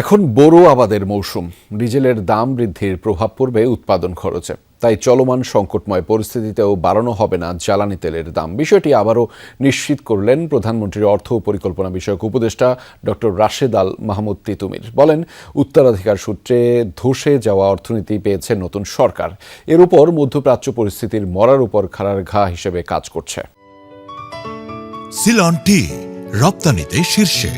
এখন বোরো আবাদের মৌসুম। ডিজেলের দাম বৃদ্ধির প্রভাব পড়বে উৎপাদন খরচে। তাই চলমান সংকটময় পরিস্থিতিতেও বাড়ানো হবে না জ্বালানি তেলের দাম। বিষয়টি আবারও নিশ্চিত করলেন প্রধানমন্ত্রীর অর্থ ও পরিকল্পনা বিষয়ক উপদেষ্টা ডক্টর রাশেদ আল মাহমুদ তিতুমির। বলেন, উত্তরাধিকার সূত্রে ধসে যাওয়া অর্থনীতি পেয়েছে নতুন সরকার। এর উপর মধ্যপ্রাচ্য পরিস্থিতির মরার উপর খাড়ার ঘা হিসেবে কাজ করছে। সিলন টি রপ্তানিতে শীর্ষে।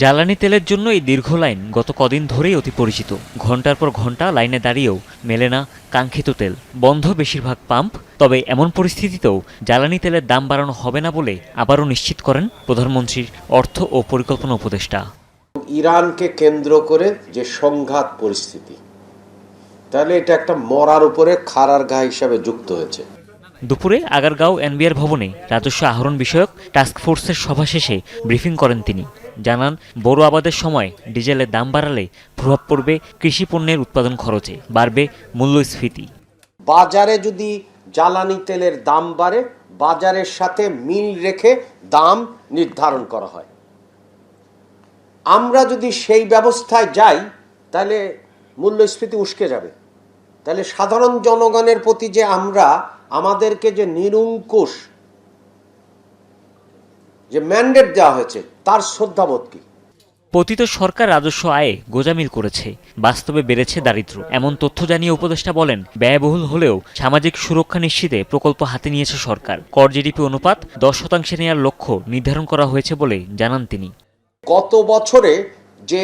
জ্বালানি তেলের জন্য এই দীর্ঘ লাইন গত কদিন ধরেই অতি পরিচিত। ঘন্টার পর ঘন্টা লাইনে দাঁড়িয়েও মেলে না কাঙ্ক্ষিত তেল। বন্ধ বেশিরভাগ পাম্প। তবে এমন পরিস্থিতিতেও জ্বালানি তেলের দাম বাড়ানো হবে না বলে আবারও নিশ্চিত করেন প্রধানমন্ত্রীর অর্থ ও পরিকল্পনা উপদেষ্টা। ইরানকে কেন্দ্র করে যে সংঘাত পরিস্থিতি, তাহলে এটা একটা মরার উপরে খাড়ার ঘা হিসাবে যুক্ত হয়েছে। দুপুরে আগারগাঁও এনবিআর ভবনে রাজস্ব আহরণ বিষয়ক টাস্কফোর্সের সভা শেষে ব্রিফিং করেন তিনি। জানান, বোরো আবাদের সময় ডিজেলের দাম বাড়ালে প্রভাব পড়বে কৃষি পণ্যের উৎপাদন খরচে, বাড়বে মূল্যস্ফীতি। বাজারে যদি জ্বালানি তেলের দাম বাড়ে, বাজারের সাথে মিল রেখে দাম নির্ধারণ করা হয়। আমরা যদি সেই ব্যবস্থায় যাই, তাহলে মূল্যস্ফীতি উস্কে যাবে। তাহলে সাধারণ জনগণের প্রতি যে আমাদেরকে যে নিরঙ্কুশ যে ম্যান্ডেট দেওয়া হয়েছে, তার শ্রদ্ধাবোধ কি? পতিত সরকার রাজস্ব আয়ে গোজামিল করেছে, বাস্তবে বেড়েছে দারিদ্র্য। এমন তথ্য জানিয়ে উপদেষ্টা বলেন, ব্যয়বহুল হলেও সামাজিক সুরক্ষা নিশ্চিতে প্রকল্প হাতে নিয়েছে সরকার। কর জিডিপি অনুপাত 10% নেওয়ার লক্ষ্য নির্ধারণ করা হয়েছে বলে জানান তিনি। গত বছরে যে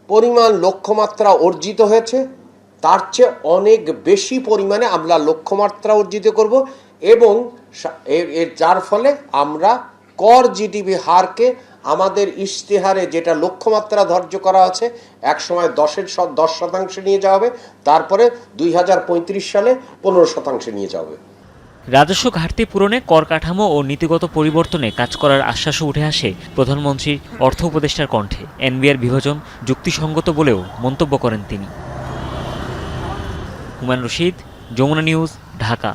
পরিমাণ লক্ষ্যমাত্রা অর্জিত হয়েছে, তার চেয়ে অনেক বেশি পরিমাণে আমরা লক্ষ্যমাত্রা অর্জিত করব, এবং এর যার ফলে আমরা কর জিডিপি হারকে আমাদের ইশতেহারে যেটা লক্ষ্যমাত্রা ধার্য করা আছে, একসময় 10% নিয়ে যাওয়া হবে, তারপরে 2035 সালে 15% নিয়ে যাওয়া হবে। রাজস্ব ঘাটতি পূরণে কর কাঠামো ও নীতিগত পরিবর্তনে কাজ করার আশ্বাসও উঠে আসে প্রধানমন্ত্রীর অর্থ উপদেষ্টার কণ্ঠে। এনবিআর বিভাজন যুক্তিসঙ্গত বলেও মন্তব্য করেন তিনি। হুমায়ুন রশিদ, যমুনা নিউজ, ঢাকা।